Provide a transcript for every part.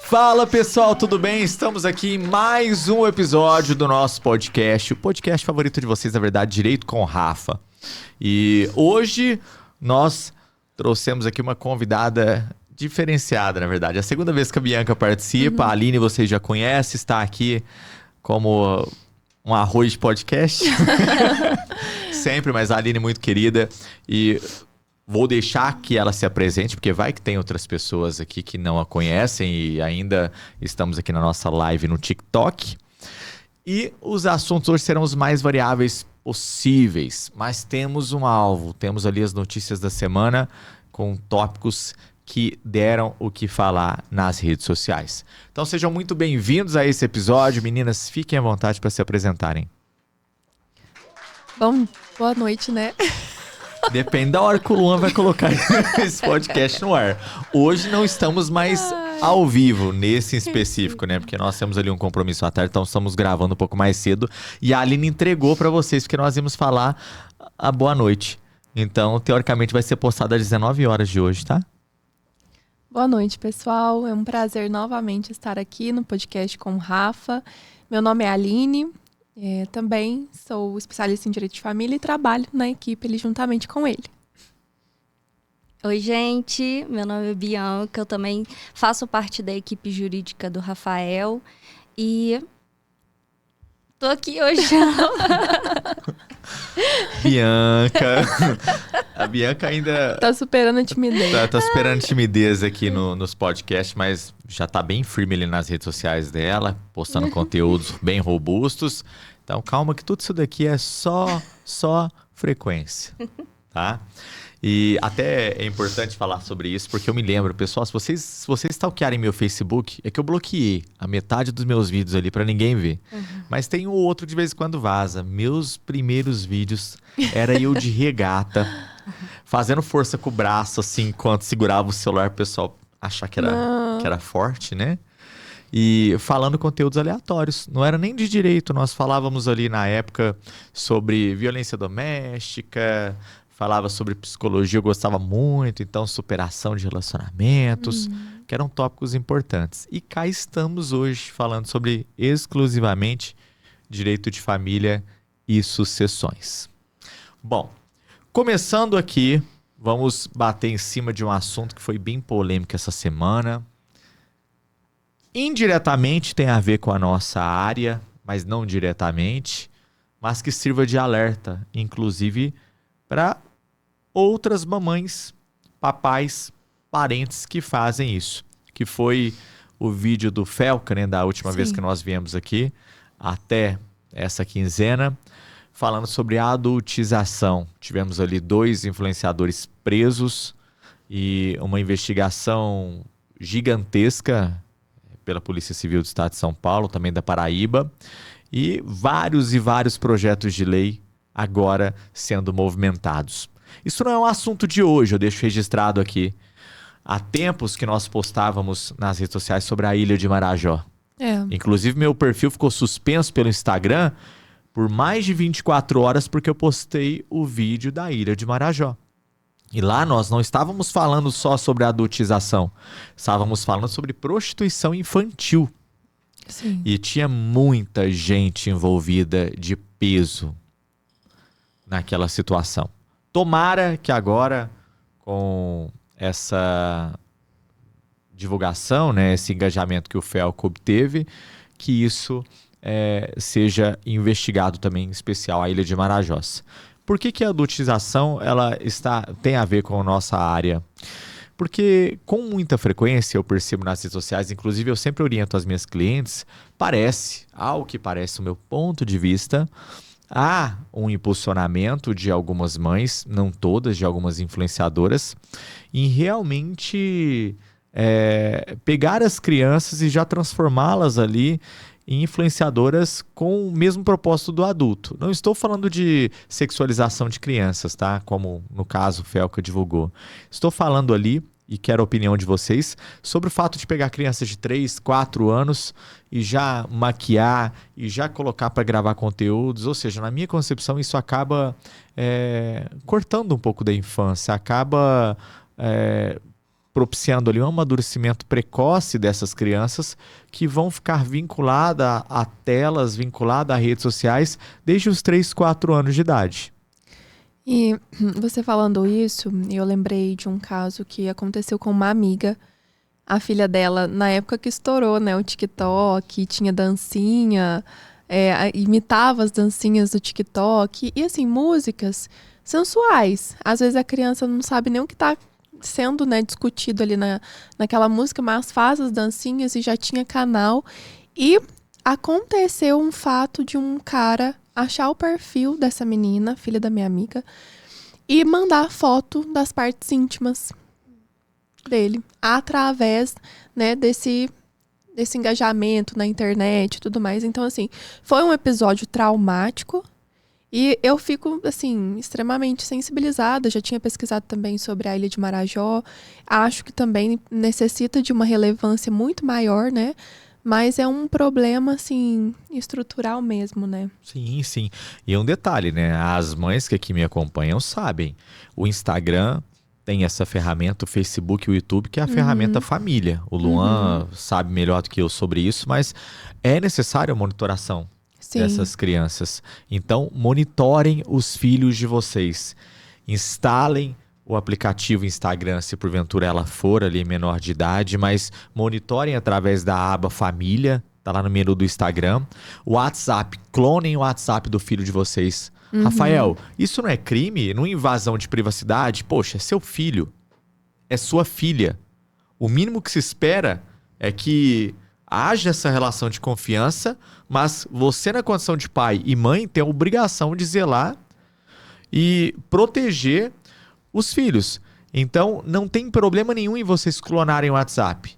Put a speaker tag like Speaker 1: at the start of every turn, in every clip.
Speaker 1: Fala pessoal, tudo bem? Estamos aqui em mais um episódio do nosso podcast, o podcast favorito de vocês, na verdade, Direito com Rafa. E hoje nós trouxemos aqui uma convidada diferenciada, na verdade. É a segunda vez que a Bianca participa, a Aline vocês já conhecem, está aqui como um arroz de podcast. Sempre, mas a Aline é muito querida e vou deixar que ela se apresente, porque vai que tem outras pessoas aqui que não a conhecem e ainda estamos aqui na nossa live no TikTok. E os assuntos hoje serão os mais variáveis possíveis, mas temos um alvo, temos ali as notícias da semana com tópicos que deram o que falar nas redes sociais. Então sejam muito bem-vindos a esse episódio. Meninas, fiquem à vontade para se apresentarem.
Speaker 2: Bom, boa noite, né?
Speaker 1: Depende da hora que o Luan vai colocar esse podcast no ar. Hoje não estamos mais ao vivo, nesse em específico, né? Porque nós temos ali um compromisso à tarde, então estamos gravando um pouco mais cedo. E a Aline entregou para vocês, porque nós íamos falar a boa noite. Então, teoricamente, vai ser postado às 19 horas de hoje, tá?
Speaker 2: Boa noite, pessoal. É um prazer novamente estar aqui no podcast com o Rafa. Meu nome é Aline. Também sou especialista em Direito de Família e trabalho na equipe ali juntamente com ele.
Speaker 3: Oi, gente. Meu nome é Bianca. Eu também faço parte da equipe jurídica do Rafael. E tô aqui hoje.
Speaker 1: Bianca. A Bianca ainda
Speaker 2: Tá superando a timidez.
Speaker 1: tá superando timidez aqui nos podcasts, mas já tá bem firme ali nas redes sociais dela, postando conteúdos bem robustos. Então calma que tudo isso daqui é só frequência, tá? E até é importante falar sobre isso, porque eu me lembro, pessoal, se vocês stalkearem meu Facebook, é que eu bloqueei a metade dos meus vídeos ali pra ninguém ver. Mas tem um outro que de vez em quando vaza. Meus primeiros vídeos era eu de regata, fazendo força com o braço, assim, enquanto segurava o celular, o pessoal achar que era forte, né? E falando conteúdos aleatórios. Não era nem de direito, nós falávamos ali na época sobre violência doméstica, falava sobre psicologia, eu gostava muito, então superação de relacionamentos, que eram tópicos importantes. E cá estamos hoje falando sobre exclusivamente direito de família e sucessões. Bom, começando aqui, vamos bater em cima de um assunto que foi bem polêmico essa semana. Indiretamente tem a ver com a nossa área, mas não diretamente, mas que sirva de alerta, inclusive para outras mamães, papais, parentes que fazem isso. Que foi o vídeo do Felca, né, da última vez que nós viemos aqui, até essa quinzena, falando sobre a adultização. Tivemos ali 2 influenciadores presos e uma investigação gigantesca pela Polícia Civil do Estado de São Paulo, também da Paraíba, e vários projetos de lei agora sendo movimentados. Isso não é um assunto de hoje, eu deixo registrado aqui. Há tempos que nós postávamos nas redes sociais sobre a Ilha de Marajó. Inclusive, meu perfil ficou suspenso pelo Instagram por mais de 24 horas porque eu postei o vídeo da Ilha de Marajó. E lá nós não estávamos falando só sobre adultização, estávamos falando sobre prostituição infantil.
Speaker 2: Sim.
Speaker 1: E tinha muita gente envolvida de peso naquela situação. Tomara que agora, com essa divulgação, né, esse engajamento que o Felca obteve, que isso seja investigado também, em especial a Ilha de Marajós. Por que a adultização tem a ver com a nossa área? Porque com muita frequência eu percebo nas redes sociais, inclusive eu sempre oriento as minhas clientes, ao que parece o meu ponto de vista, há um impulsionamento de algumas mães, não todas, de algumas influenciadoras, em realmente pegar as crianças e já transformá-las ali em influenciadoras com o mesmo propósito do adulto. Não estou falando de sexualização de crianças, tá? Como no caso o Felca divulgou. Estou falando ali, e quero a opinião de vocês, sobre o fato de pegar crianças de 3, 4 anos e já maquiar e já colocar para gravar conteúdos. Ou seja, na minha concepção, isso acaba cortando um pouco da infância, acaba propiciando ali um amadurecimento precoce dessas crianças que vão ficar vinculadas a telas, vinculadas a redes sociais desde os 3, 4 anos de idade.
Speaker 2: E você falando isso, eu lembrei de um caso que aconteceu com uma amiga. A filha dela, na época que estourou, né, o TikTok, tinha dancinha, imitava as dancinhas do TikTok. E assim, músicas sensuais. Às vezes a criança não sabe nem o que está sendo, né, discutido ali naquela música, mas faz as dancinhas e já tinha canal. E aconteceu um fato de um cara achar o perfil dessa menina, filha da minha amiga, e mandar foto das partes íntimas dele, através, né, desse engajamento na internet e tudo mais. Então, assim, foi um episódio traumático e eu fico, assim, extremamente sensibilizada. Já tinha pesquisado também sobre a Ilha de Marajó. Acho que também necessita de uma relevância muito maior, né? Mas é um problema, assim, estrutural mesmo, né?
Speaker 1: Sim, sim. E um detalhe, né? As mães que aqui me acompanham sabem. O Instagram tem essa ferramenta, o Facebook e o YouTube, que é a ferramenta família. O Luan sabe melhor do que eu sobre isso, mas é necessário a monitoração dessas crianças. Então, monitorem os filhos de vocês. Instalem o aplicativo Instagram, se porventura ela for ali menor de idade, mas monitorem através da aba família, tá lá no menu do Instagram. O WhatsApp, clonem o WhatsApp do filho de vocês. Rafael, isso não é crime? Não é invasão de privacidade? Poxa, é seu filho, é sua filha. O mínimo que se espera é que haja essa relação de confiança, mas você, na condição de pai e mãe, tem a obrigação de zelar e proteger os filhos. Então, não tem problema nenhum em vocês clonarem o WhatsApp.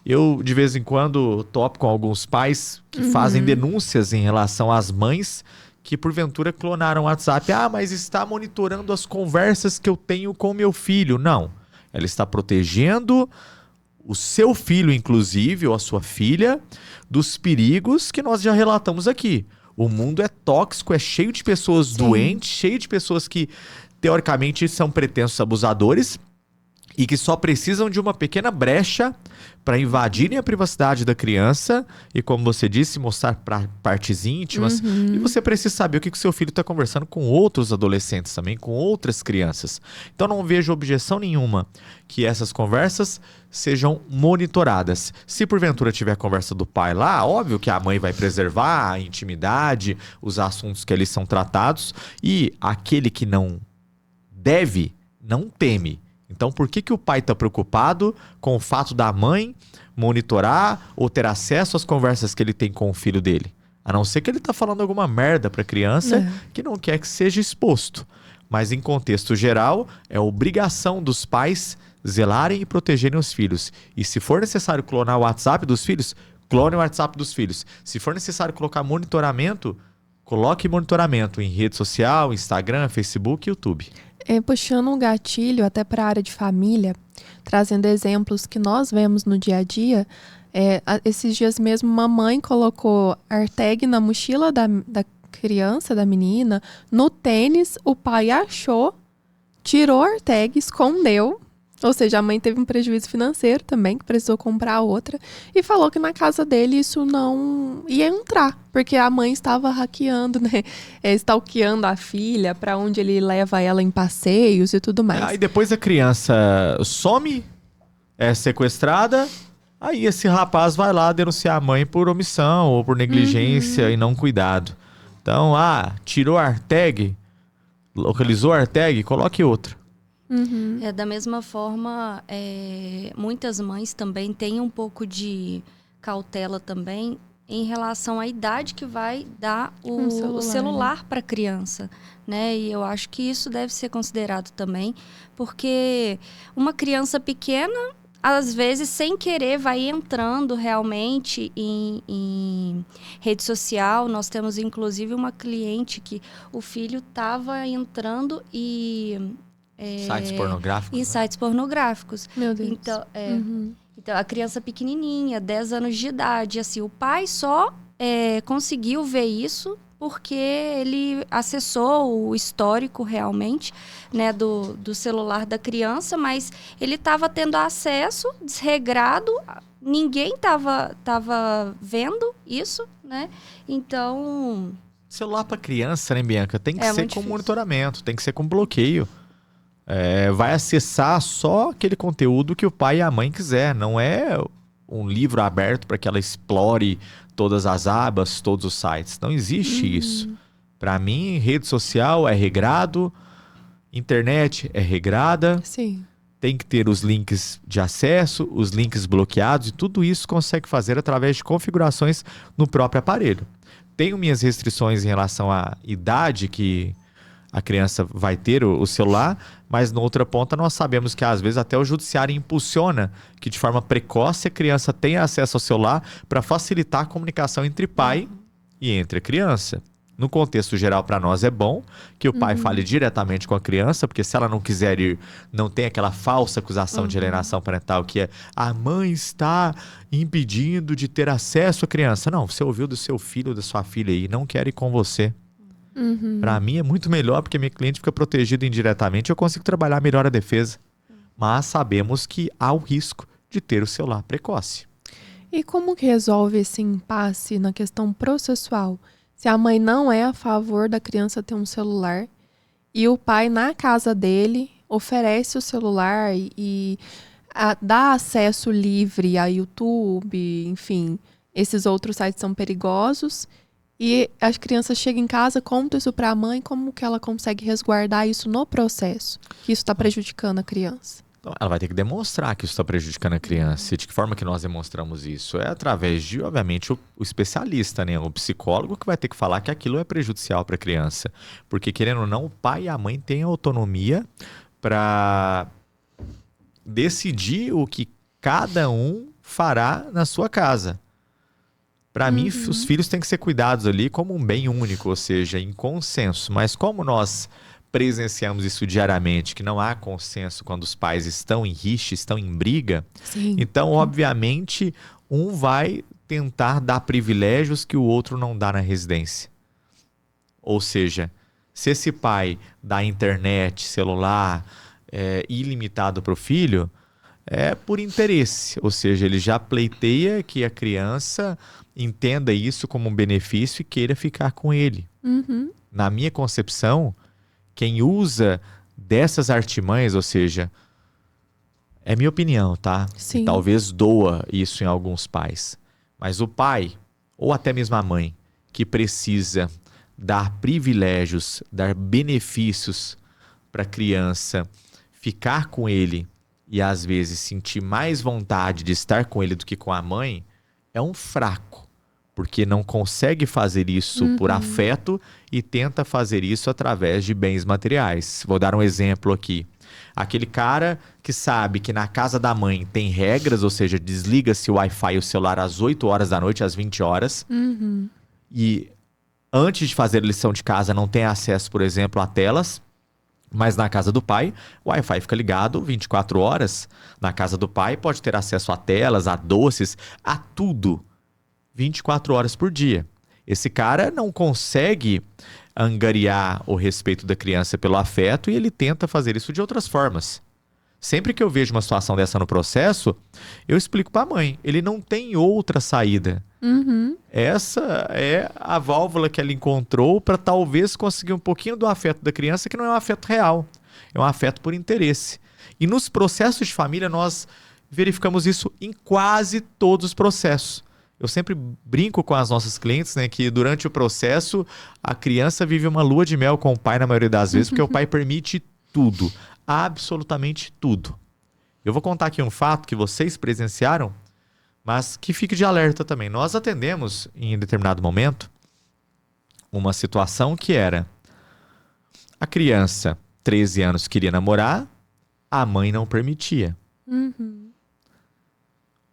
Speaker 1: Eu, de vez em quando, topo com alguns pais que fazem denúncias em relação às mães que, porventura, clonaram o WhatsApp. Ah, mas está monitorando as conversas que eu tenho com meu filho. Não. Ela está protegendo o seu filho, inclusive, ou a sua filha, dos perigos que nós já relatamos aqui. O mundo é tóxico, é cheio de pessoas doentes, cheio de pessoas que, teoricamente, são pretensos abusadores e que só precisam de uma pequena brecha para invadirem a privacidade da criança e, como você disse, mostrar partes íntimas. E você precisa saber o que o seu filho está conversando com outros adolescentes também, com outras crianças. Então não vejo objeção nenhuma que essas conversas sejam monitoradas. Se porventura tiver a conversa do pai lá, óbvio que a mãe vai preservar a intimidade, os assuntos que ali são tratados, e aquele que não deve, não teme. Então, por que o pai está preocupado com o fato da mãe monitorar ou ter acesso às conversas que ele tem com o filho dele? A não ser que ele está falando alguma merda para a criança que não quer que seja exposto. Mas, em contexto geral, é obrigação dos pais zelarem e protegerem os filhos. E se for necessário clonar o WhatsApp dos filhos, clone o WhatsApp dos filhos. Se for necessário colocar monitoramento, coloque monitoramento em rede social, Instagram, Facebook e YouTube.
Speaker 2: Puxando um gatilho até para a área de família, trazendo exemplos que nós vemos no dia a dia, esses dias mesmo uma mãe colocou AirTag na mochila da criança, da menina, no tênis, o pai achou, tirou a AirTag, escondeu, ou seja, a mãe teve um prejuízo financeiro também, que precisou comprar outra, e falou que na casa dele isso não ia entrar, porque a mãe estava hackeando, né, stalkeando a filha, para onde ele leva ela em passeios e tudo mais.
Speaker 1: Aí depois a criança some, é sequestrada, aí esse rapaz vai lá denunciar a mãe por omissão ou por negligência e não cuidado. Então, tirou a AirTag, localizou a AirTag, coloque outra.
Speaker 3: Da mesma forma, muitas mães também têm um pouco de cautela também em relação à idade que vai dar o celular para a criança, né? E eu acho que isso deve ser considerado também, porque uma criança pequena, às vezes, sem querer, vai entrando realmente em rede social. Nós temos, inclusive, uma cliente que o filho estava entrando
Speaker 1: Sites pornográficos?
Speaker 3: Em sites pornográficos.
Speaker 2: Meu Deus.
Speaker 3: Então, então, a criança pequenininha, 10 anos de idade, assim, o pai só conseguiu ver isso porque ele acessou o histórico realmente, né, do celular da criança, mas ele estava tendo acesso desregrado, ninguém estava vendo isso, né? Então...
Speaker 1: Celular para criança, né, Bianca? Tem que ser com
Speaker 3: difícil.
Speaker 1: monitoramento, tem que ser com bloqueio. Vai acessar só aquele conteúdo que o pai e a mãe quiser. Não é um livro aberto para que ela explore todas as abas, todos os sites. Não existe isso. Para mim, rede social é regrado, internet é regrada.
Speaker 2: Sim.
Speaker 1: Tem que ter os links de acesso, os links bloqueados, e tudo isso consegue fazer através de configurações no próprio aparelho. Tenho minhas restrições em relação à idade que a criança vai ter o celular, mas na outra ponta nós sabemos que às vezes até o judiciário impulsiona que de forma precoce a criança tenha acesso ao celular para facilitar a comunicação entre pai e entre a criança. No contexto geral, para nós é bom que o pai fale diretamente com a criança, porque se ela não quiser ir, não tem aquela falsa acusação de alienação parental, que é a mãe está impedindo de ter acesso à criança. Não, você ouviu do seu filho ou da sua filha aí, não quer ir com você. Para mim é muito melhor, porque minha cliente fica protegida indiretamente e eu consigo trabalhar melhor a defesa. Mas sabemos que há o risco de ter o celular precoce.
Speaker 2: E como que resolve esse impasse na questão processual? Se a mãe não é a favor da criança ter um celular e o pai, na casa dele, oferece o celular e dá acesso livre a YouTube, enfim, esses outros sites são perigosos, e as crianças chegam em casa, contam isso para a mãe, como que ela consegue resguardar isso no processo, que isso está prejudicando a criança?
Speaker 1: Então, ela vai ter que demonstrar que isso está prejudicando a criança. E de que forma que nós demonstramos isso? É através de, obviamente, o especialista, né? O psicólogo, que vai ter que falar que aquilo é prejudicial para a criança. Porque, querendo ou não, o pai e a mãe têm autonomia para decidir o que cada um fará na sua casa. Para mim, os filhos têm que ser cuidados ali como um bem único, ou seja, em consenso. Mas como nós presenciamos isso diariamente, que não há consenso quando os pais estão em rixa, estão em briga,
Speaker 2: Sim.
Speaker 1: Então, obviamente, um vai tentar dar privilégios que o outro não dá na residência. Ou seja, se esse pai dá internet, celular ilimitado para o filho, é por interesse. Ou seja, ele já pleiteia que a criança entenda isso como um benefício e queira ficar com ele. Na minha concepção, quem usa dessas artimanhas, ou seja, é minha opinião, tá?
Speaker 2: Sim.
Speaker 1: Talvez doa isso em alguns pais. Mas o pai, ou até mesmo a mãe, que precisa dar privilégios, dar benefícios para a criança ficar com ele e às vezes sentir mais vontade de estar com ele do que com a mãe, é um fraco. Porque não consegue fazer isso por afeto e tenta fazer isso através de bens materiais. Vou dar um exemplo aqui. Aquele cara que sabe que na casa da mãe tem regras, ou seja, desliga-se o Wi-Fi e o celular às 8 horas da noite, às 20 horas. E antes de fazer a lição de casa não tem acesso, por exemplo, a telas. Mas na casa do pai, o Wi-Fi fica ligado 24 horas. Na casa do pai pode ter acesso a telas, a doces, a tudo. 24 horas por dia. Esse cara não consegue angariar o respeito da criança pelo afeto e ele tenta fazer isso de outras formas. Sempre que eu vejo uma situação dessa no processo, eu explico para a mãe, ele não tem outra saída. Essa é a válvula que ela encontrou para talvez conseguir um pouquinho do afeto da criança, que não é um afeto real, é um afeto por interesse. E nos processos de família nós verificamos isso em quase todos os processos. Eu sempre brinco com as nossas clientes, né, que durante o processo a criança vive uma lua de mel com o pai na maioria das vezes, porque o pai permite tudo, absolutamente tudo. Eu vou contar aqui um fato que vocês presenciaram, mas que fique de alerta também. Nós atendemos em determinado momento uma situação que era a criança, 13 anos, queria namorar, a mãe não permitia.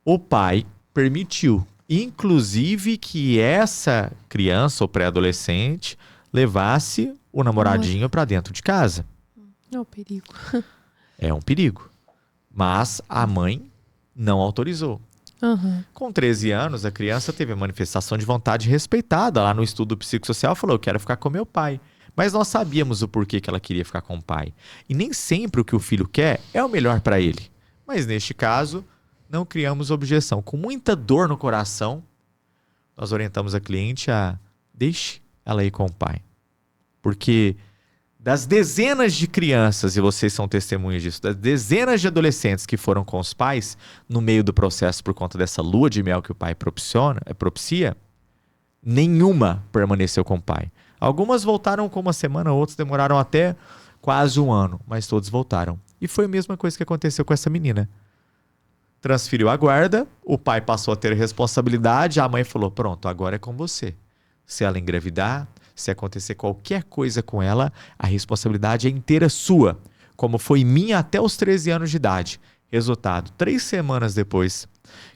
Speaker 1: O pai permitiu. Inclusive que essa criança ou pré-adolescente levasse o namoradinho para dentro de casa.
Speaker 2: É um perigo.
Speaker 1: É um perigo. Mas a mãe não autorizou. Com 13 anos, a criança teve a manifestação de vontade respeitada. Lá no estudo psicossocial falou, eu quero ficar com meu pai. Mas nós sabíamos o porquê que ela queria ficar com o pai. E nem sempre o que o filho quer é o melhor para ele. Mas neste caso, não criamos objeção. Com muita dor no coração, nós orientamos a cliente a deixe ela ir com o pai. Porque das dezenas de crianças, e vocês são testemunhas disso, das dezenas de adolescentes que foram com os pais no meio do processo por conta dessa lua de mel que o pai propicia, nenhuma permaneceu com o pai. Algumas voltaram com uma semana, outras demoraram até quase um ano, mas todos voltaram. E foi a mesma coisa que aconteceu com essa menina. Transferiu a guarda, o pai passou a ter responsabilidade, a mãe falou, pronto, agora é com você. Se ela engravidar, se acontecer qualquer coisa com ela, a responsabilidade é inteira sua, como foi minha até os 13 anos de idade. Resultado, 3 semanas depois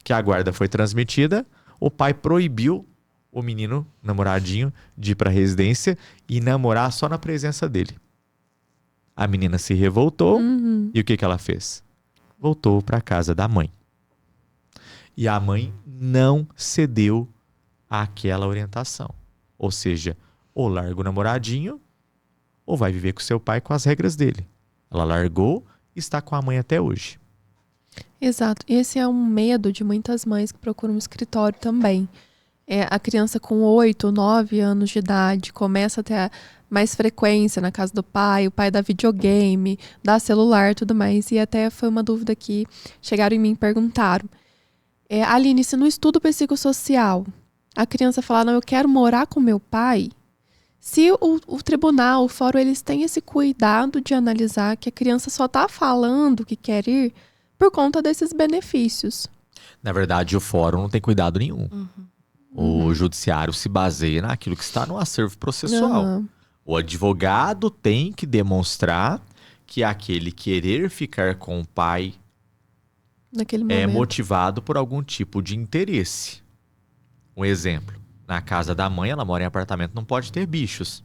Speaker 1: que a guarda foi transmitida, o pai proibiu o menino, namoradinho, de ir para a residência e namorar só na presença dele. A menina se revoltou e o que ela fez? Voltou para a casa da mãe. E a mãe não cedeu àquela orientação. Ou seja, ou larga o namoradinho ou vai viver com seu pai com as regras dele. Ela largou e está com a mãe até hoje.
Speaker 2: Exato. Esse é um medo de muitas mães que procuram um escritório também. A criança com 8, 9 anos de idade começa a ter mais frequência na casa do pai, o pai dá videogame, dá celular e tudo mais. E até foi uma dúvida que chegaram em mim e perguntaram. Aline, se no estudo psicossocial a criança falar, não, eu quero morar com meu pai, se o tribunal, o fórum, eles têm esse cuidado de analisar que a criança só está falando que quer ir por conta desses benefícios.
Speaker 1: Na verdade, o fórum não tem cuidado nenhum. O judiciário se baseia naquilo que está no acervo processual. O advogado tem que demonstrar que aquele querer ficar com o pai
Speaker 2: naquele
Speaker 1: é
Speaker 2: momento
Speaker 1: motivado por algum tipo de interesse. Um exemplo, na casa da mãe, ela mora em apartamento, não pode ter bichos.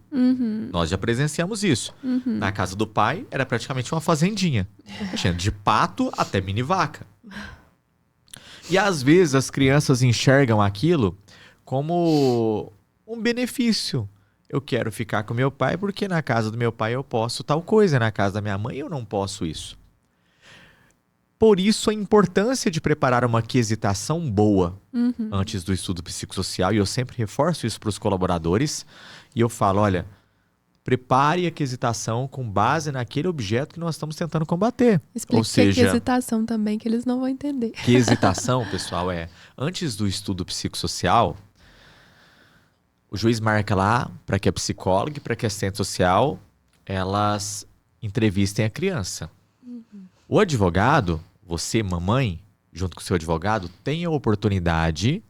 Speaker 1: Nós já presenciamos isso. Na casa do pai, era praticamente uma fazendinha. Tinha de pato até mini vaca. E às vezes as crianças enxergam aquilo como um benefício. Eu quero ficar com meu pai porque na casa do meu pai eu posso tal coisa, na casa da minha mãe eu não posso isso. Por isso a importância de preparar uma quesitação boa antes do estudo psicossocial, e eu sempre reforço isso para os colaboradores, e eu falo, olha, prepare a quesitação com base naquele objeto que nós estamos tentando combater.
Speaker 2: Explique o que é quesitação também, que eles não vão entender.
Speaker 1: Quesitação, pessoal, antes do estudo psicossocial, o juiz marca lá para que a psicóloga e para que a assistente social, elas entrevistem a criança. O advogado, você, mamãe, junto com o seu advogado, tem a oportunidade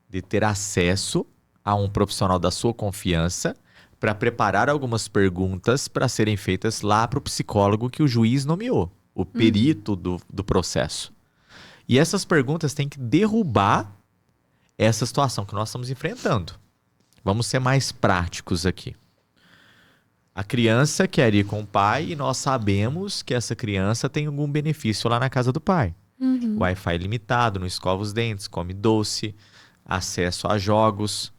Speaker 1: de ter acesso a um profissional da sua confiança para preparar algumas perguntas para serem feitas lá para o psicólogo que o juiz nomeou, o perito do processo. E essas perguntas têm que derrubar essa situação que nós estamos enfrentando. Vamos ser mais práticos aqui. A criança quer ir com o pai e nós sabemos que essa criança tem algum benefício lá na casa do pai. Wi-Fi limitado, não escova os dentes, come doce, acesso a jogos,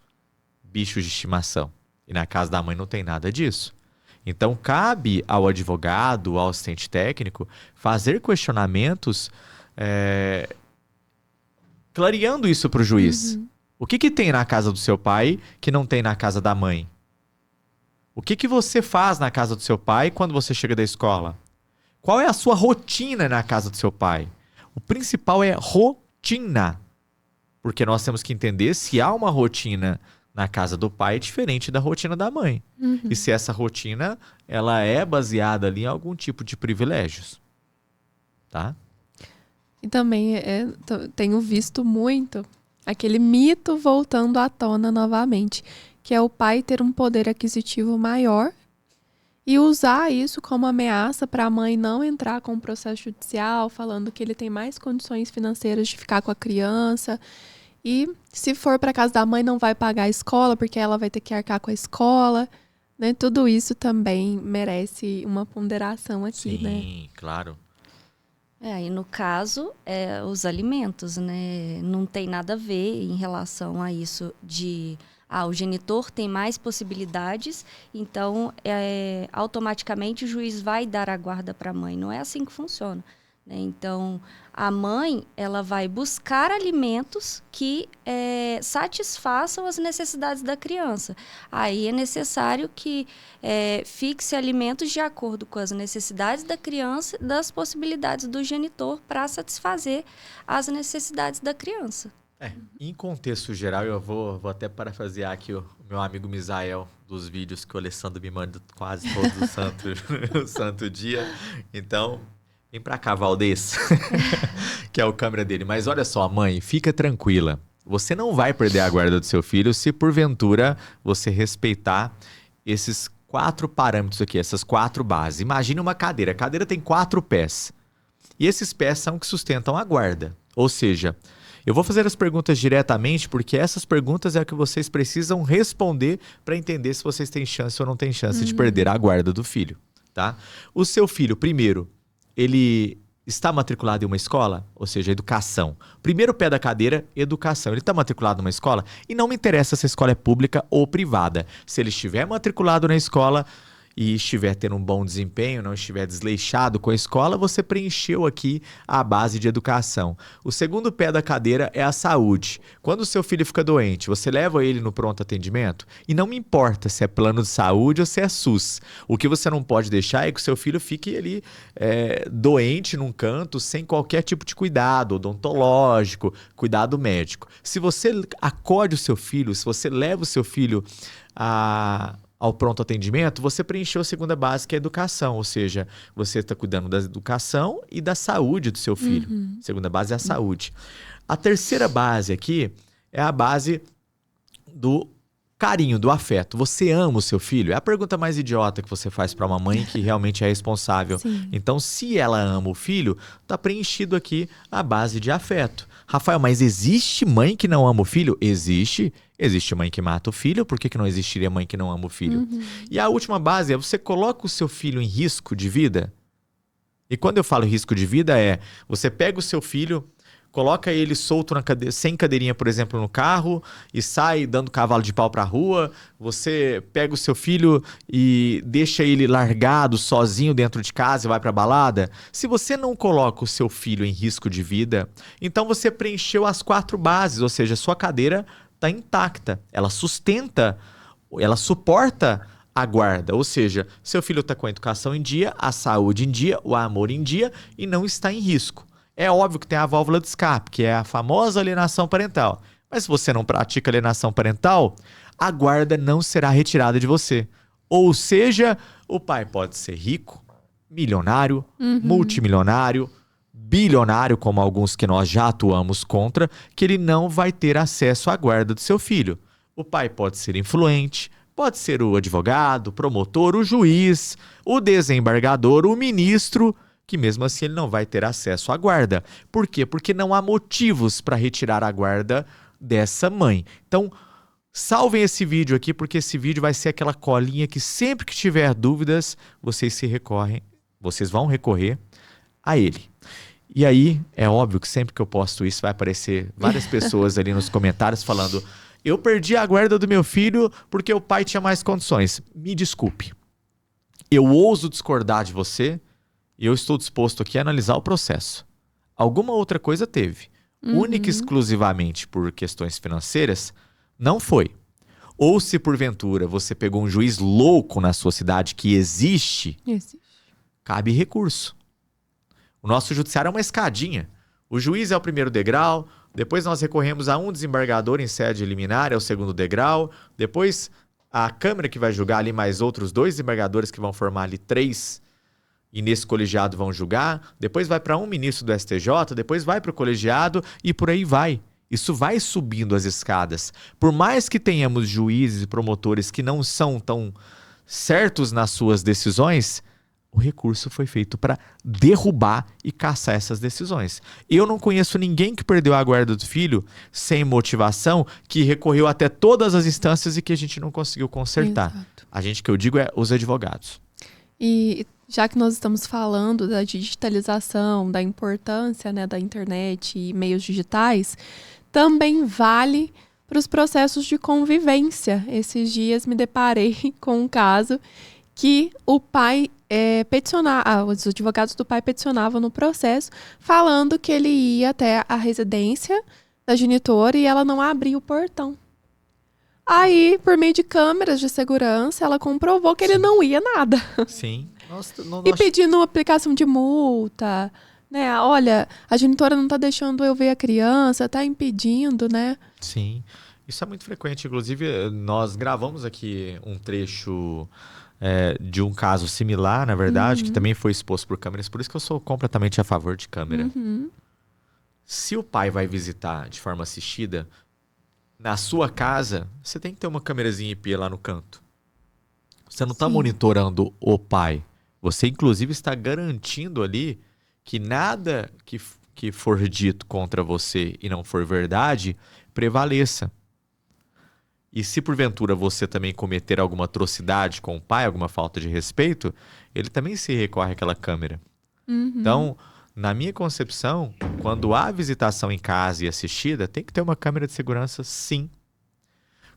Speaker 1: bichos de estimação. E na casa da mãe não tem nada disso. Então, cabe ao advogado, ao assistente técnico, fazer questionamentos clareando isso para o juiz. O que tem na casa do seu pai que não tem na casa da mãe? O que você faz na casa do seu pai quando você chega da escola? Qual é a sua rotina na casa do seu pai? O principal é rotina. Porque nós temos que entender se há uma rotina na casa do pai diferente da rotina da mãe. E se essa rotina ela é baseada ali em algum tipo de privilégios. Tá?
Speaker 2: E também tenho visto muito aquele mito voltando à tona novamente, que é o pai ter um poder aquisitivo maior e usar isso como ameaça para a mãe não entrar com o processo judicial, falando que ele tem mais condições financeiras de ficar com a criança. E se for para casa da mãe, não vai pagar a escola, porque ela vai ter que arcar com a escola. Né? Tudo isso também merece uma ponderação aqui, né?
Speaker 1: Sim, claro.
Speaker 3: E no caso, os alimentos, né? Não tem nada a ver em relação a isso de... o genitor tem mais possibilidades, então automaticamente o juiz vai dar a guarda para a mãe. Não é assim que funciona, né? Então, a mãe ela vai buscar alimentos que satisfaçam as necessidades da criança. Aí é necessário que fixe alimentos de acordo com as necessidades da criança, das possibilidades do genitor para satisfazer as necessidades da criança.
Speaker 1: Em contexto geral, eu vou até parafrasear aqui o meu amigo Misael, dos vídeos que o Alessandro me manda quase todo o santo dia. Então, vem pra cá, Valdez, que é o câmera dele. Mas olha só, mãe, fica tranquila. Você não vai perder a guarda do seu filho se, porventura, você respeitar esses 4 parâmetros aqui, essas 4 bases. Imagine uma cadeira. A cadeira tem 4 pés. E esses pés são que sustentam a guarda. Ou seja... Eu vou fazer as perguntas diretamente porque essas perguntas é o que vocês precisam responder para entender se vocês têm chance ou não têm chance de perder a guarda do filho, tá? O seu filho, primeiro, ele está matriculado em uma escola? Ou seja, educação. Primeiro pé da cadeira, educação. Ele está matriculado numa escola? E não me interessa se a escola é pública ou privada. Se ele estiver matriculado na escola... e estiver tendo um bom desempenho, não estiver desleixado com a escola, você preencheu aqui a base de educação. O segundo pé da cadeira é a saúde. Quando o seu filho fica doente, você leva ele no pronto atendimento? E não me importa se é plano de saúde ou se é SUS. O que você não pode deixar é que o seu filho fique ali doente num canto, sem qualquer tipo de cuidado odontológico, cuidado médico. Se você acode o seu filho, se você leva o seu filho ao pronto atendimento, você preencheu a segunda base, que é a educação. Ou seja, você está cuidando da educação e da saúde do seu filho. Segunda base é a saúde. A terceira base aqui é a base do carinho, do afeto. Você ama o seu filho? É a pergunta mais idiota que você faz para uma mãe que realmente é responsável.
Speaker 2: Sim.
Speaker 1: Então, se ela ama o filho, está preenchido aqui a base de afeto. Rafael, mas existe mãe que não ama o filho? Existe. Existe mãe que mata o filho, por que não existiria mãe que não ama o filho? E a última base é, você coloca o seu filho em risco de vida? E quando eu falo risco de vida você pega o seu filho, coloca ele solto sem cadeirinha, por exemplo, no carro e sai dando cavalo de pau pra rua. Você pega o seu filho e deixa ele largado, sozinho dentro de casa e vai pra balada. Se você não coloca o seu filho em risco de vida, então você preencheu as 4 bases, ou seja, sua cadeira está intacta. Ela sustenta, ela suporta a guarda. Ou seja, seu filho está com a educação em dia, a saúde em dia, o amor em dia e não está em risco. É óbvio que tem a válvula de escape, que é a famosa alienação parental. Mas se você não pratica alienação parental, a guarda não será retirada de você. Ou seja, o pai pode ser rico, milionário, multimilionário, bilionário, como alguns que nós já atuamos contra, que ele não vai ter acesso à guarda do seu filho. O pai pode ser influente, pode ser o advogado, o promotor, o juiz, o desembargador, o ministro, que mesmo assim ele não vai ter acesso à guarda. Por quê? Porque não há motivos para retirar a guarda dessa mãe. Então, salvem esse vídeo aqui, porque esse vídeo vai ser aquela colinha que sempre que tiver dúvidas, vocês vão recorrer a ele. E aí, é óbvio que sempre que eu posto isso, vai aparecer várias pessoas ali nos comentários falando: eu perdi a guarda do meu filho porque o pai tinha mais condições. Me desculpe. Eu ouso discordar de você e eu estou disposto aqui a analisar o processo. Alguma outra coisa teve. Única e exclusivamente por questões financeiras, não foi. Ou se porventura você pegou um juiz louco na sua cidade, que existe, cabe recurso. O nosso judiciário é uma escadinha. O juiz é o primeiro degrau, depois nós recorremos a um desembargador em sede liminar, é o segundo degrau, depois a Câmara que vai julgar ali mais outros 2 desembargadores que vão formar ali 3 e nesse colegiado vão julgar, depois vai para um ministro do STJ, depois vai para o colegiado e por aí vai. Isso vai subindo as escadas. Por mais que tenhamos juízes e promotores que não são tão certos nas suas decisões, o recurso foi feito para derrubar e caçar essas decisões. Eu não conheço ninguém que perdeu a guarda do filho sem motivação, que recorreu até todas as instâncias e que a gente não conseguiu consertar.
Speaker 2: Exato.
Speaker 1: A gente que eu digo é os advogados.
Speaker 2: E Já que nós estamos falando da digitalização, da importância, né, da internet e meios digitais, também vale para os processos de convivência. Esses dias me deparei com um caso que o pai os advogados do pai peticionavam no processo, falando que ele ia até a residência da genitora e ela não abria o portão. Aí, por meio de câmeras de segurança, ela comprovou que ele não ia nada.
Speaker 1: Sim.
Speaker 2: E pedindo aplicação de multa, né? Olha, a genitora não está deixando eu ver a criança, está impedindo, né?
Speaker 1: Sim. Isso é muito frequente. Inclusive, nós gravamos aqui um trecho de um caso similar, na verdade, que também foi exposto por câmeras. Por isso que eu sou completamente a favor de câmera. Se o pai vai visitar de forma assistida, na sua casa, você tem que ter uma câmerazinha IP lá no canto. Você não está monitorando o pai. Você, inclusive, está garantindo ali que nada que for dito contra você e não for verdade, prevaleça. E se porventura você também cometer alguma atrocidade com o pai, alguma falta de respeito, ele também se recorre àquela câmera. Então, na minha concepção, quando há visitação em casa e assistida, tem que ter uma câmera de segurança, sim.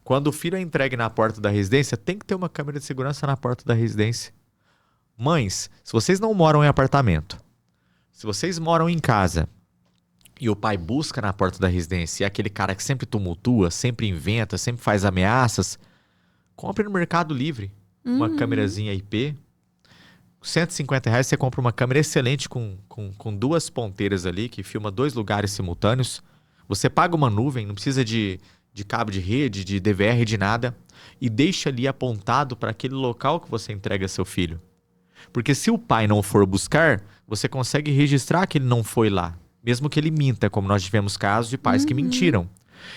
Speaker 1: Quando o filho é entregue na porta da residência, tem que ter uma câmera de segurança na porta da residência. Mães, se vocês não moram em apartamento, se vocês moram em casa e o pai busca na porta da residência e é aquele cara que sempre tumultua, sempre inventa, sempre faz ameaças, compre no Mercado Livre uma câmerazinha IP. R$150 você compra uma câmera excelente com 2 ponteiras ali, que filma 2 lugares simultâneos. Você paga uma nuvem, não precisa de cabo de rede, de DVR, de nada, e deixa ali apontado para aquele local que você entrega seu filho. Porque se o pai não for buscar, você consegue registrar que ele não foi lá, mesmo que ele minta, como nós tivemos casos de pais que mentiram.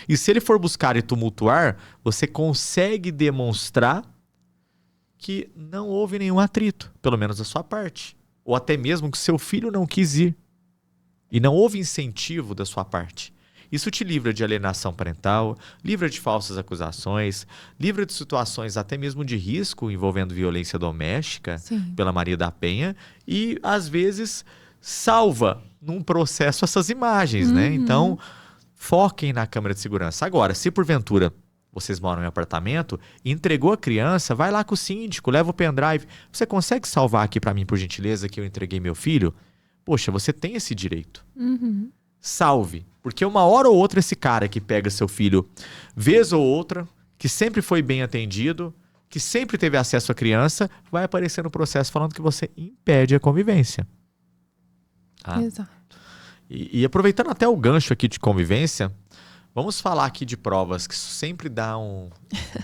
Speaker 1: E se ele for buscar e tumultuar, você consegue demonstrar que não houve nenhum atrito, pelo menos da sua parte. Ou até mesmo que seu filho não quis ir. E não houve incentivo da sua parte. Isso te livra de alienação parental, livra de falsas acusações, livra de situações até mesmo de risco envolvendo violência doméstica, pela Maria da Penha, e às vezes salva num processo essas imagens, né? Então, foquem na câmera de segurança. Agora, se porventura vocês moram em apartamento, entregou a criança, vai lá com o síndico, leva o pendrive. Você consegue salvar aqui para mim, por gentileza, que eu entreguei meu filho? Poxa, você tem esse direito. Salve. Porque uma hora ou outra esse cara que pega seu filho, vez ou outra, que sempre foi bem atendido, que sempre teve acesso à criança, vai aparecer no processo falando que você impede a convivência.
Speaker 2: Exato.
Speaker 1: E aproveitando até o gancho aqui de convivência, vamos falar aqui de provas, que isso sempre dá um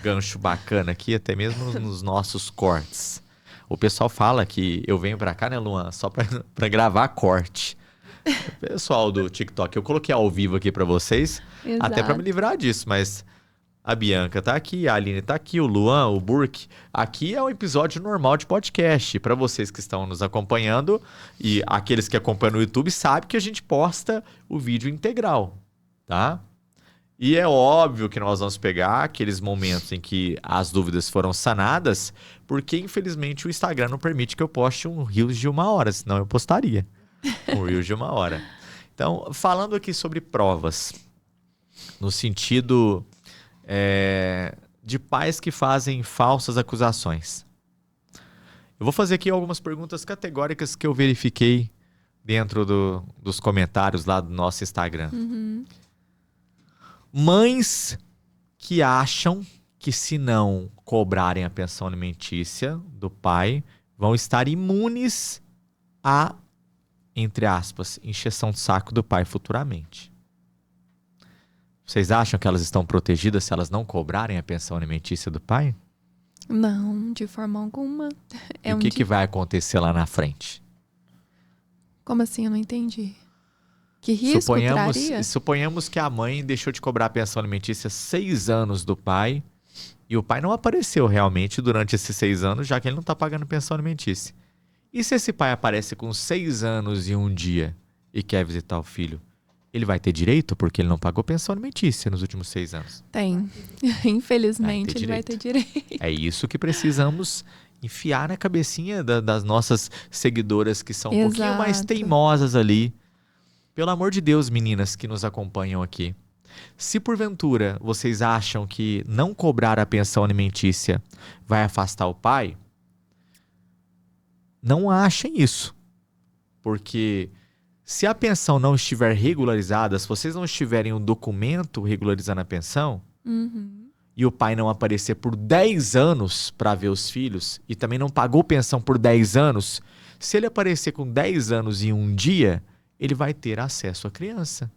Speaker 1: gancho bacana aqui, até mesmo nos nossos cortes. O pessoal fala que eu venho pra cá, né, Luan, só pra gravar corte. Pessoal do TikTok, eu coloquei ao vivo aqui pra vocês, até pra me livrar disso, mas a Bianca tá aqui, a Aline tá aqui, o Luan, o Burke. Aqui é um episódio normal de podcast. Pra vocês que estão nos acompanhando e aqueles que acompanham no YouTube sabem que a gente posta o vídeo integral, tá? E é óbvio que nós vamos pegar aqueles momentos em que as dúvidas foram sanadas, porque infelizmente o Instagram não permite que eu poste um Reels de 1 hora, senão eu postaria um Reels de 1 hora. Então, falando aqui sobre provas, no sentido de pais que fazem falsas acusações. Eu vou fazer aqui algumas perguntas categóricas que eu verifiquei dentro dos comentários lá do nosso Instagram. Mães que acham que se não cobrarem a pensão alimentícia do pai, vão estar imunes a, entre aspas, encheção de saco do pai futuramente. Vocês acham que elas estão protegidas se elas não cobrarem a pensão alimentícia do pai?
Speaker 2: Não, de forma alguma.
Speaker 1: E o que vai acontecer lá na frente?
Speaker 2: Como assim? Eu não entendi. Que risco traria?
Speaker 1: Suponhamos que a mãe deixou de cobrar a pensão alimentícia 6 anos do pai e o pai não apareceu realmente durante esses 6 anos, já que ele não está pagando pensão alimentícia. E se esse pai aparece com 6 anos e 1 dia e quer visitar o filho? Ele vai ter direito porque ele não pagou pensão alimentícia nos últimos 6 anos?
Speaker 2: Tem. Infelizmente, ele vai ter direito.
Speaker 1: É isso que precisamos enfiar na cabecinha das nossas seguidoras que são um pouquinho mais
Speaker 2: Exato.
Speaker 1: teimosas ali. Pelo amor de Deus, meninas que nos acompanham aqui. Se porventura vocês acham que não cobrar a pensão alimentícia vai afastar o pai, não achem isso. Porque se a pensão não estiver regularizada, se vocês não estiverem um documento regularizando a pensão, e o pai não aparecer por 10 anos para ver os filhos, e também não pagou pensão por 10 anos, se ele aparecer com 10 anos e um dia, ele vai ter acesso à criança.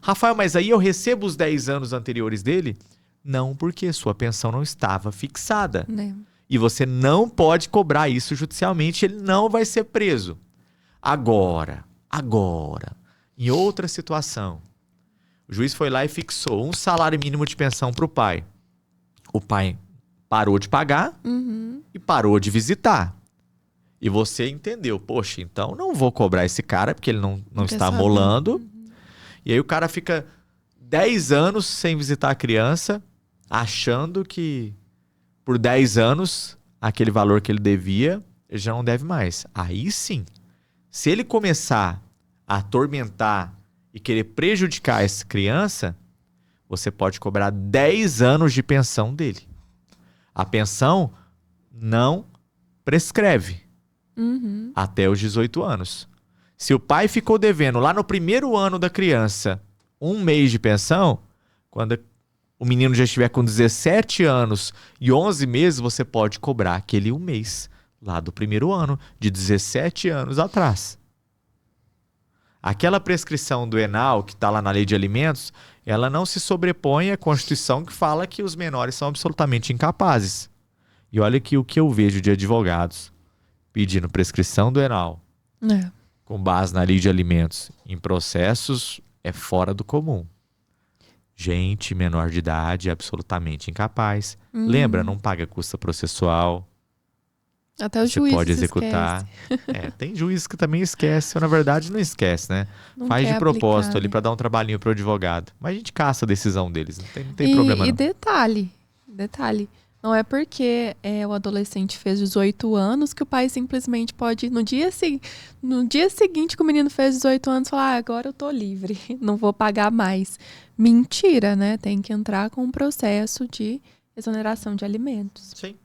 Speaker 1: Rafael, mas aí eu recebo os 10 anos anteriores dele? Não, porque sua pensão não estava fixada. E você não pode cobrar isso judicialmente, ele não vai ser preso. Agora, em outra situação, o juiz foi lá e fixou um salário mínimo de pensão para o pai. O pai parou de pagar e parou de visitar. E você entendeu, poxa, então não vou cobrar esse cara porque ele não está molando. E aí o cara fica 10 anos sem visitar a criança, achando que por 10 anos aquele valor que ele devia, ele já não deve mais. Aí sim, se ele começar a atormentar e querer prejudicar essa criança, você pode cobrar 10 anos de pensão dele. A pensão não prescreve até os 18 anos. Se o pai ficou devendo lá no primeiro ano da criança 1 mês de pensão, quando o menino já estiver com 17 anos e 11 meses, você pode cobrar aquele 1 mês lá do primeiro ano, de 17 anos atrás. Aquela prescrição do ENAL, que está lá na Lei de Alimentos, ela não se sobrepõe à Constituição, que fala que os menores são absolutamente incapazes. E olha que o que eu vejo de advogados pedindo prescrição do ENAL, com base na Lei de Alimentos, em processos, é fora do comum. Gente menor de idade, absolutamente incapaz. Lembra, não paga custa processual.
Speaker 2: Até o juiz
Speaker 1: pode executar. Tem juiz que também esquece, ou na verdade não esquece, né? Faz de propósito ali para dar um trabalhinho pro advogado. Mas a gente caça a decisão deles, não tem problema não.
Speaker 2: E detalhe, não é porque o adolescente fez 18 anos que o pai simplesmente pode, no dia seguinte que o menino fez 18 anos, falar, agora eu tô livre, não vou pagar mais. Mentira, né? Tem que entrar com um processo de exoneração de alimentos.
Speaker 1: Sim.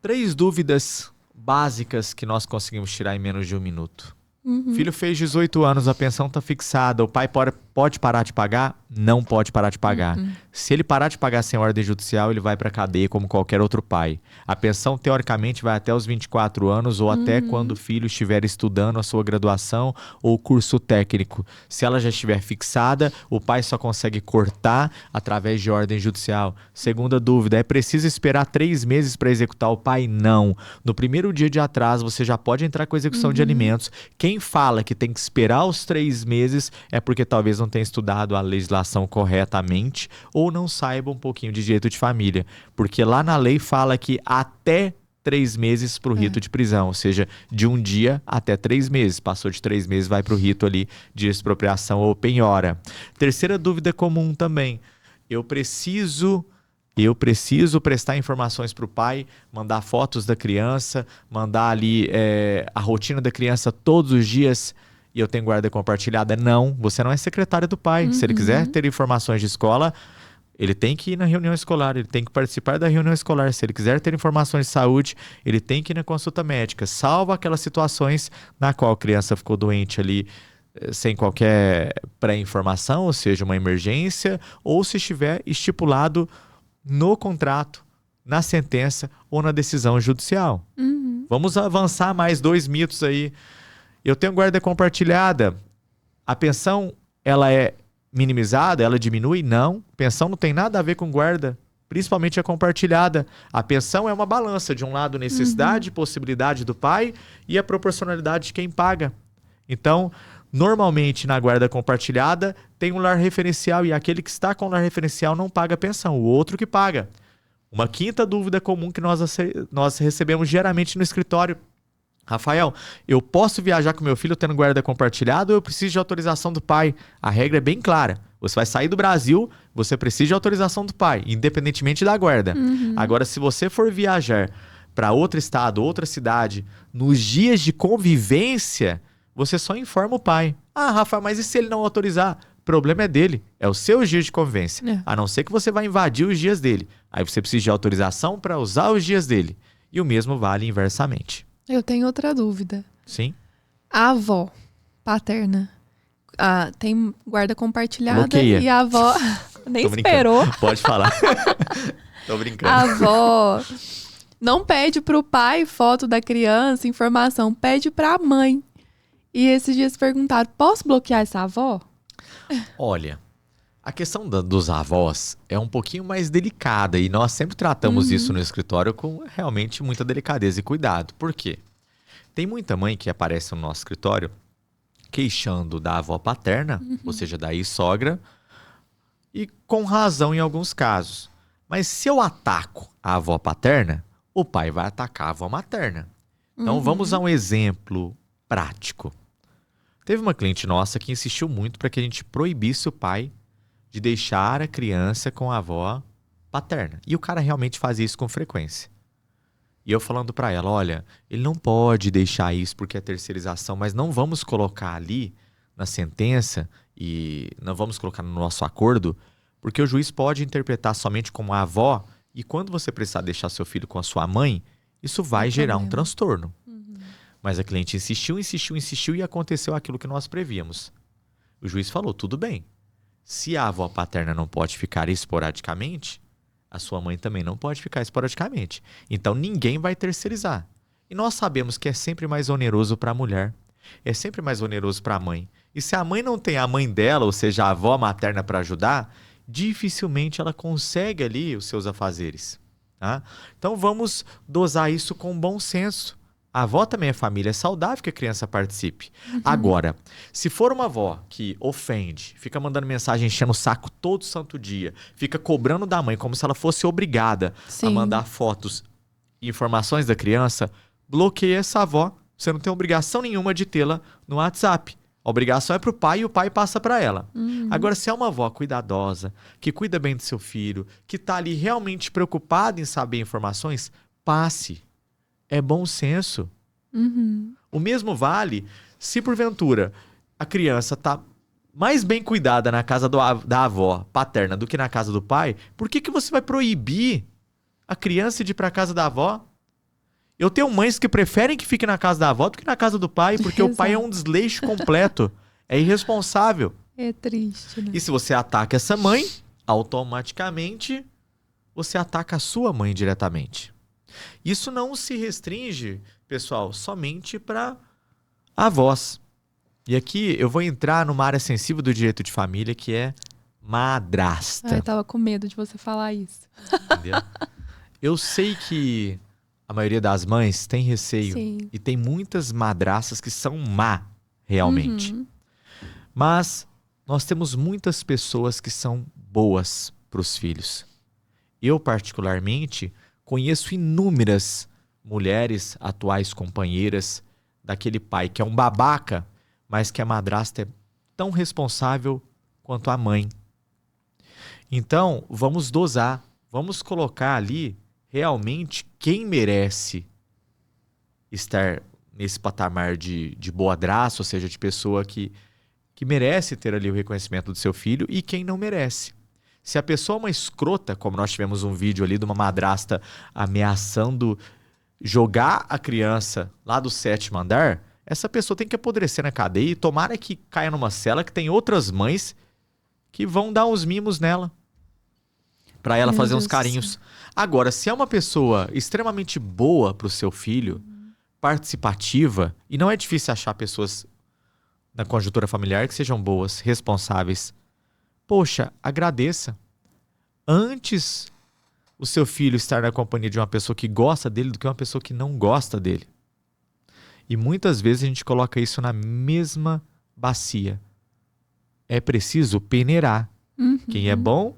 Speaker 1: 3 dúvidas básicas que nós conseguimos tirar em menos de 1 minuto. Filho fez 18 anos, a pensão está fixada, o pai pode parar de pagar? Não pode parar de pagar. Se ele parar de pagar sem ordem judicial, ele vai para a cadeia como qualquer outro pai. A pensão, teoricamente, vai até os 24 anos ou até quando o filho estiver estudando a sua graduação ou curso técnico. Se ela já estiver fixada, o pai só consegue cortar através de ordem judicial. Segunda dúvida, é preciso esperar 3 meses para executar o pai? Não. No primeiro dia de atraso, você já pode entrar com a execução de alimentos. Quem fala que tem que esperar os 3 meses é porque talvez não tenha estudado a legislação corretamente ou não saiba um pouquinho de direito de família. Porque lá na lei fala que até 3 meses para o rito de prisão, ou seja, de 1 dia até 3 meses. Passou de 3 meses, vai para o rito ali de expropriação ou penhora. Terceira dúvida comum também. Eu preciso prestar informações para o pai, mandar fotos da criança, mandar ali a rotina da criança todos os dias e eu tenho guarda compartilhada? Não, você não é secretário do pai. Se ele quiser ter informações de escola, ele tem que ir na reunião escolar, ele tem que participar da reunião escolar. Se ele quiser ter informações de saúde, ele tem que ir na consulta médica, salvo aquelas situações na qual a criança ficou doente ali sem qualquer pré-informação, ou seja, uma emergência, ou se estiver estipulado no contrato, na sentença ou na decisão judicial. Vamos avançar mais 2 mitos aí. Eu tenho guarda compartilhada. A pensão, ela é minimizada? Ela diminui? Não. Pensão não tem nada a ver com guarda, principalmente a compartilhada. A pensão é uma balança. De um lado, necessidade e possibilidade do pai e a proporcionalidade de quem paga. Então, normalmente, na guarda compartilhada, tem um lar referencial e aquele que está com o lar referencial não paga pensão, o outro que paga. Uma quinta dúvida comum que nós recebemos diariamente no escritório. Rafael, eu posso viajar com meu filho tendo guarda compartilhada ou eu preciso de autorização do pai? A regra é bem clara. Você vai sair do Brasil, você precisa de autorização do pai, independentemente da guarda. Agora, se você for viajar para outro estado, outra cidade, nos dias de convivência, você só informa o pai. Ah, Rafa, mas e se ele não autorizar? O problema é dele, é os seus dias de convivência. A não ser que você vai invadir os dias dele. Aí você precisa de autorização para usar os dias dele. E o mesmo vale inversamente.
Speaker 2: Eu tenho outra dúvida.
Speaker 1: Sim.
Speaker 2: A avó paterna tem guarda compartilhada
Speaker 1: Bloqueia.
Speaker 2: e a avó nem esperou.
Speaker 1: Pode falar. Tô brincando.
Speaker 2: A avó não pede pro pai foto da criança, informação, pede pra mãe. E esses dias perguntaram, posso bloquear essa avó?
Speaker 1: Olha, a questão dos avós é um pouquinho mais delicada e nós sempre tratamos isso no escritório com realmente muita delicadeza e cuidado. Por quê? Tem muita mãe que aparece no nosso escritório queixando da avó paterna, ou seja, da ex-sogra, e com razão em alguns casos. Mas se eu ataco a avó paterna, o pai vai atacar a avó materna. Então vamos a um exemplo prático. Teve uma cliente nossa que insistiu muito para que a gente proibisse o pai de deixar a criança com a avó paterna. E o cara realmente fazia isso com frequência. E eu falando para ela, olha, ele não pode deixar isso porque é terceirização, mas não vamos colocar ali na sentença e não vamos colocar no nosso acordo, porque o juiz pode interpretar somente como a avó e quando você precisar deixar seu filho com a sua mãe, isso vai gerar um transtorno. Mas a cliente insistiu e aconteceu aquilo que nós prevíamos. O juiz falou, tudo bem. Se a avó paterna não pode ficar esporadicamente, a sua mãe também não pode ficar esporadicamente. Então ninguém vai terceirizar. E nós sabemos que é sempre mais oneroso para a mulher. É sempre mais oneroso para a mãe. E se a mãe não tem a mãe dela, ou seja, a avó materna para ajudar, dificilmente ela consegue ali os seus afazeres. Tá? Então vamos dosar isso com bom senso. A avó também é família, é saudável que a criança participe. Agora, se for uma avó que ofende, fica mandando mensagem enchendo o saco todo santo dia, fica cobrando da mãe como se ela fosse obrigada a mandar fotos e informações da criança, bloqueia essa avó. Você não tem obrigação nenhuma de tê-la no WhatsApp. A obrigação é para o pai e o pai passa para ela. Agora, se é uma avó cuidadosa, que cuida bem do seu filho, que está ali realmente preocupada em saber informações, passe. É bom senso. O mesmo vale se, porventura, a criança está mais bem cuidada na casa da avó paterna do que na casa do pai. Por que você vai proibir a criança de ir para a casa da avó? Eu tenho mães que preferem que fique na casa da avó do que na casa do pai, porque o pai é um desleixo completo. É irresponsável.
Speaker 2: É triste, né?
Speaker 1: E se você ataca essa mãe, automaticamente você ataca a sua mãe diretamente. Isso não se restringe, pessoal, somente para avós. E aqui eu vou entrar numa área sensível do direito de família, que é madrasta.
Speaker 2: Eu tava com medo de você falar isso.
Speaker 1: Entendeu? Eu sei que a maioria das mães tem receio.
Speaker 2: Sim.
Speaker 1: E tem muitas madrastas que são má, realmente. Mas nós temos muitas pessoas que são boas para os filhos. Eu, particularmente, conheço inúmeras mulheres, atuais companheiras, daquele pai que é um babaca, mas que a madrasta é tão responsável quanto a mãe. Então, vamos dosar, vamos colocar ali realmente quem merece estar nesse patamar de boadraço, ou seja, de pessoa que merece ter ali o reconhecimento do seu filho e quem não merece. Se a pessoa é uma escrota, como nós tivemos um vídeo ali de uma madrasta ameaçando jogar a criança lá do 7º andar, essa pessoa tem que apodrecer na cadeia e tomara que caia numa cela que tem outras mães que vão dar uns mimos nela, para ela fazer uns carinhos. Agora, se é uma pessoa extremamente boa para o seu filho, participativa, e não é difícil achar pessoas na conjuntura familiar que sejam boas, responsáveis, poxa, agradeça. Antes o seu filho estar na companhia de uma pessoa que gosta dele do que uma pessoa que não gosta dele. E muitas vezes a gente coloca isso na mesma bacia. É preciso peneirar. Quem é bom,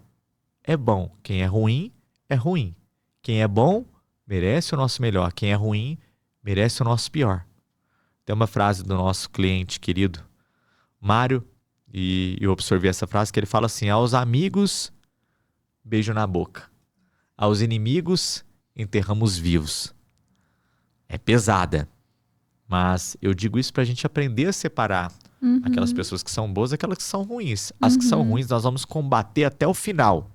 Speaker 1: é bom. Quem é ruim, é ruim. Quem é bom, merece o nosso melhor. Quem é ruim, merece o nosso pior. Tem uma frase do nosso cliente querido, Mário, e eu absorvi essa frase, que ele fala assim: aos amigos, beijo na boca. Aos inimigos, enterramos vivos. é pesada. Mas eu digo isso pra gente aprender a separar aquelas pessoas que são boas e aquelas que são ruins. As que são ruins nós vamos combater até o final.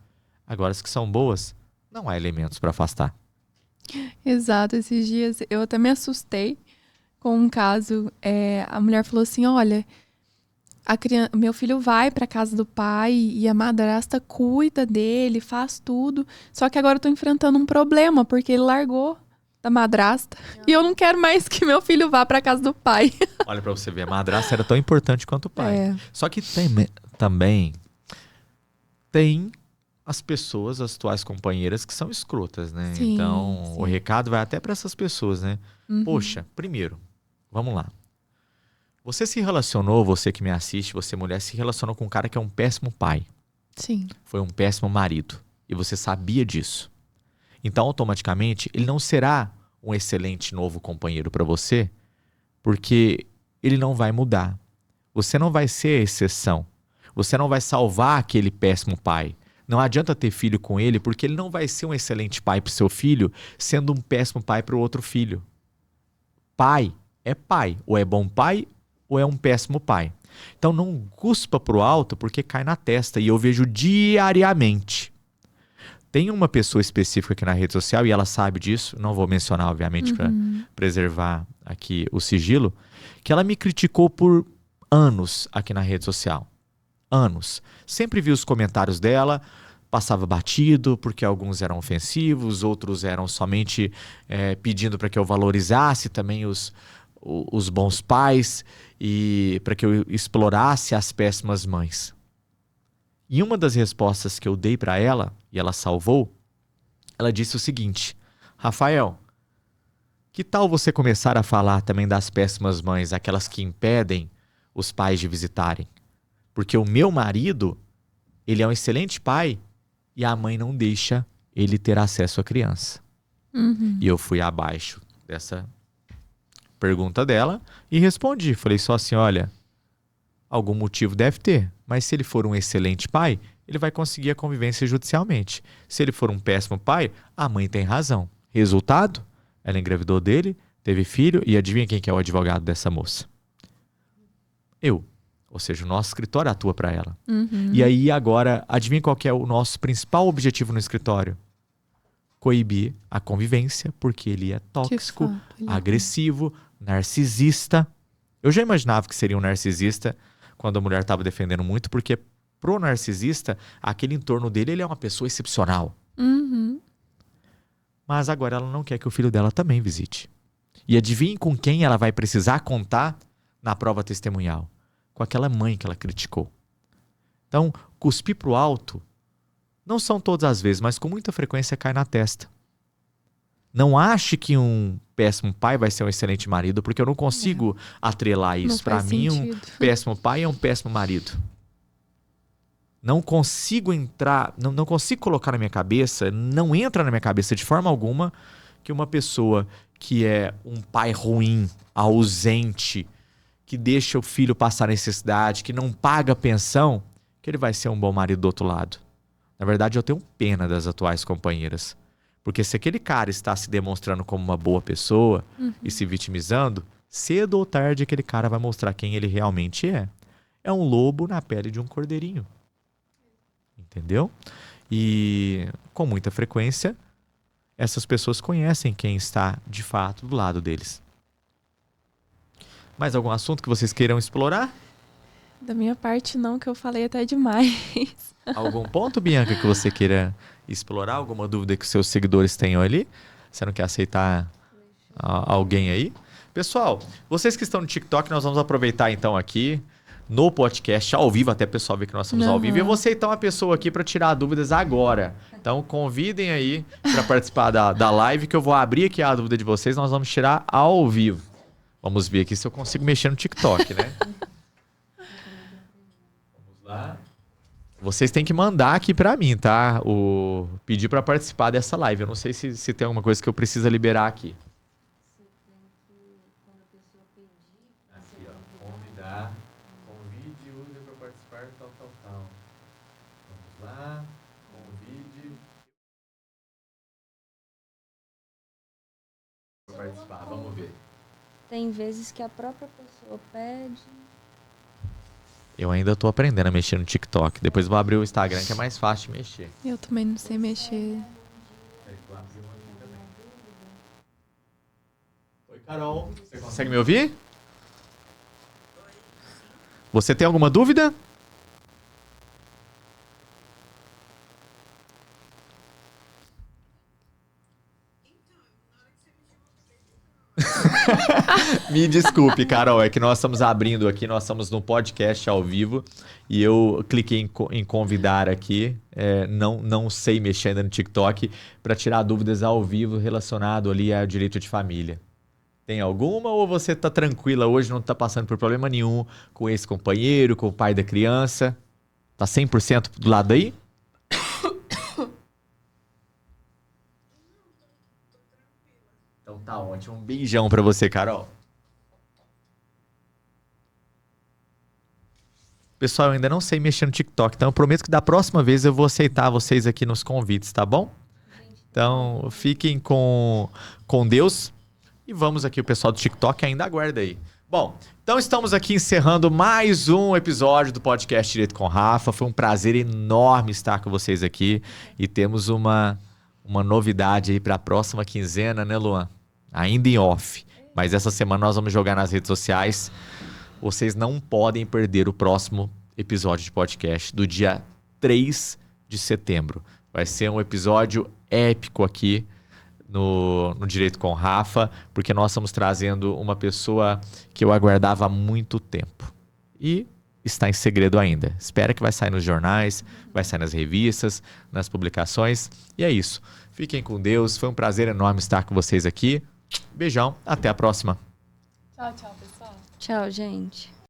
Speaker 1: Agora, as que são boas, não há elementos para afastar.
Speaker 2: Exato, esses dias eu até me assustei com um caso. A mulher falou assim, olha, meu filho vai para casa do pai e a madrasta cuida dele, faz tudo. Só que agora eu tô enfrentando um problema, porque ele largou da madrasta. E eu não quero mais que meu filho vá para casa do pai.
Speaker 1: Olha pra você ver, a madrasta era tão importante quanto o pai.
Speaker 2: É.
Speaker 1: Só que também tem as pessoas, as atuais companheiras que são escrotas, né?
Speaker 2: Sim,
Speaker 1: então,
Speaker 2: sim.
Speaker 1: o recado vai até para essas pessoas, né? Poxa, primeiro, vamos lá. Você se relacionou, você que me assiste, você mulher, se relacionou com um cara que é um péssimo pai.
Speaker 2: Sim.
Speaker 1: Foi um péssimo marido. E você sabia disso. Então, automaticamente, ele não será um excelente novo companheiro para você, porque ele não vai mudar. Você não vai ser a exceção. Você não vai salvar aquele péssimo pai. Não adianta ter filho com ele, porque ele não vai ser um excelente pai para o seu filho, sendo um péssimo pai para o outro filho. Pai é pai. Ou é bom pai, ou é um péssimo pai. Então não cuspa pro alto, porque cai na testa. E eu vejo diariamente. Tem uma pessoa específica aqui na rede social, e ela sabe disso, não vou mencionar, obviamente, para preservar aqui o sigilo, que ela me criticou por anos aqui na rede social. Anos. Sempre vi os comentários dela, passava batido, porque alguns eram ofensivos, outros eram somente pedindo para que eu valorizasse também os bons pais e para que eu explorasse as péssimas mães. E uma das respostas que eu dei para ela, e ela salvou, ela disse o seguinte: Rafael, que tal você começar a falar também das péssimas mães, aquelas que impedem os pais de visitarem? Porque o meu marido, ele é um excelente pai e a mãe não deixa ele ter acesso à criança. E eu fui abaixo dessa pergunta dela e respondi. Falei só assim, olha, algum motivo deve ter, mas se ele for um excelente pai, ele vai conseguir a convivência judicialmente. Se ele for um péssimo pai, a mãe tem razão. Resultado, ela engravidou dele, teve filho e adivinha quem que é o advogado dessa moça? Eu. Ou seja, o nosso escritório atua para ela. E aí agora, adivinha qual que é o nosso principal objetivo no escritório? Coibir a convivência, porque ele é tóxico, agressivo, narcisista. Eu já imaginava que seria um narcisista quando a mulher estava defendendo muito, porque pro narcisista, aquele entorno dele, ele é uma pessoa excepcional. Mas agora ela não quer que o filho dela também visite. E adivinhe com quem ela vai precisar contar na prova testemunhal? Com aquela mãe que ela criticou. Então, cuspir pro alto, não são todas as vezes, mas com muita frequência cai na testa. Não ache que um péssimo pai vai ser um excelente marido, porque eu não consigo atrelar isso. Para mim, um péssimo pai é um péssimo marido. Não consigo entrar, não consigo colocar na minha cabeça, não entra na minha cabeça de forma alguma que uma pessoa que é um pai ruim, ausente, que deixa o filho passar necessidade, que não paga pensão, que ele vai ser um bom marido do outro lado. Na verdade, eu tenho pena das atuais companheiras. Porque se aquele cara está se demonstrando como uma boa pessoa e se vitimizando, cedo ou tarde aquele cara vai mostrar quem ele realmente é. É um lobo na pele de um cordeirinho. Entendeu? E com muita frequência, essas pessoas conhecem quem está de fato do lado deles. Mais algum assunto que vocês queiram explorar?
Speaker 2: Da minha parte, não, que eu falei até demais.
Speaker 1: Algum ponto, Bianca, que você queira explorar? Alguma dúvida que os seus seguidores tenham ali? Você não quer aceitar alguém aí? Pessoal, vocês que estão no TikTok, nós vamos aproveitar então aqui no podcast, ao vivo, até o pessoal ver que nós estamos ao vivo. E eu vou aceitar uma pessoa aqui para tirar dúvidas agora. Então convidem aí para participar da live, que eu vou abrir aqui a dúvida de vocês, nós vamos tirar ao vivo. Vamos ver aqui se eu consigo mexer no TikTok, né? Vamos lá. Vocês têm que mandar aqui pra mim, tá? Pedir pra participar dessa live. Eu não sei se tem alguma coisa que eu preciso liberar aqui. Você tem que, quando a pessoa pedir... Aqui, ó. Convidar. Convide user pra participar, tal. Vamos lá. Convide. Pra participar. Vamos
Speaker 3: Tem vezes que a própria pessoa pede.
Speaker 1: Eu ainda tô aprendendo a mexer no TikTok. Depois vou abrir o Instagram, que é mais fácil de mexer.
Speaker 2: Eu também não sei mexer.
Speaker 1: Oi, Carol. Você consegue me ouvir? Você tem alguma dúvida? Me desculpe, Carol, é que nós estamos abrindo aqui, nós estamos no podcast ao vivo e eu cliquei em convidar aqui, não sei mexer ainda no TikTok, para tirar dúvidas ao vivo relacionado ali ao direito de família. Tem alguma ou você está tranquila hoje, não está passando por problema nenhum com esse companheiro, com o pai da criança? Tá 100% do lado aí? Então tá ótimo. Um beijão pra você, Carol. Pessoal, eu ainda não sei mexer no TikTok, então eu prometo que da próxima vez eu vou aceitar vocês aqui nos convites, tá bom? Então fiquem com Deus e vamos aqui, o pessoal do TikTok ainda aguarda aí. Bom, então estamos aqui encerrando mais um episódio do podcast Direito com Rafa. Foi um prazer enorme estar com vocês aqui e temos uma novidade aí para a próxima quinzena, né, Luan? Ainda em off. Mas essa semana nós vamos jogar nas redes sociais. Vocês não podem perder o próximo episódio de podcast do dia 3 de setembro. Vai ser um episódio épico aqui no Direito com Rafa, porque nós estamos trazendo uma pessoa que eu aguardava há muito tempo. E está em segredo ainda. Espera que vai sair nos jornais, vai sair nas revistas, nas publicações. E é isso. Fiquem com Deus. Foi um prazer enorme estar com vocês aqui. Beijão. Até a próxima.
Speaker 2: Tchau, tchau, pessoal.
Speaker 3: Tchau, gente.